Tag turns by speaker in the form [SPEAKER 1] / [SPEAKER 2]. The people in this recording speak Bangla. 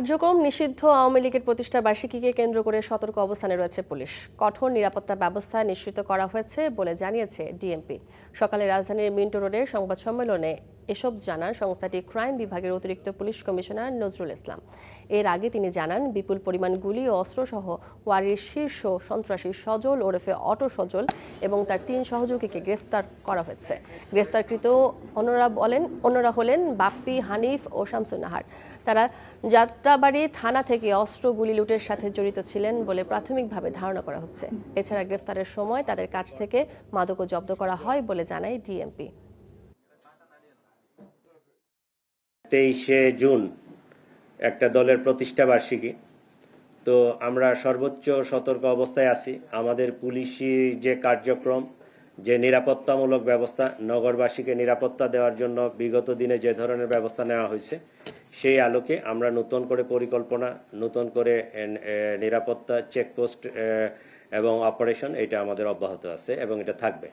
[SPEAKER 1] কার্যক্রম নিষিদ্ধ আওয়ামী লীগের প্রতিষ্ঠা বার্ষিকীকে কেন্দ্র করে সতর্ক অবস্থানে রয়েছে পুলিশ। কঠোর নিরাপত্তা ব্যবস্থা নিশ্চিত করা হয়েছে বলে জানিয়েছে ডিএমপি। সকালে রাজধানীর মিন্টো রোডের সংবাদ সম্মেলনে এসব জানান সংস্থাটির ক্রাইম বিভাগের অতিরিক্ত পুলিশ কমিশনার নজরুল ইসলাম। এর আগে তিনি জানান, বিপুল পরিমাণ গুলি ও অস্ত্রসহ ওয়ারির শীর্ষ সন্ত্রাসী সজল ওরফে অটো সজল এবং তার 3 সহযোগীকে গ্রেফতার করা হয়েছে। গ্রেফতারকৃত অন্যরা হলেন বাপ্পি, হানিফ ও শামসুন নাহার। তারা যাত্রাবাড়ি থানা থেকে অস্ত্র গুলি লুটের সাথে জড়িত ছিলেন বলে প্রাথমিকভাবে ধারণা করা হচ্ছে। এছাড়া গ্রেফতারের সময় তাদের কাছ থেকে মাদকও জব্দ করা হয় বলে জানায় ডিএমপি।
[SPEAKER 2] 23শে জুন একটা দলের প্রতিষ্ঠা বার্ষিকী। তো আমরা সর্বোচ্চ সতর্ক অবস্থায় আছি। আমাদের পুলিশি যে কার্যক্রম, যে নিরাপত্তামূলক ব্যবস্থা, নগরবাসীকে নিরাপত্তা দেওয়ার জন্য বিগত দিনে যে ধরনের ব্যবস্থা নেওয়া হয়েছে, সেই আলোকে আমরা নতুন করে পরিকল্পনা, নতুন করে নিরাপত্তা চেকপোস্ট এবং অপারেশন এটা আমাদের অব্যাহত আছে এবং এটা থাকবে।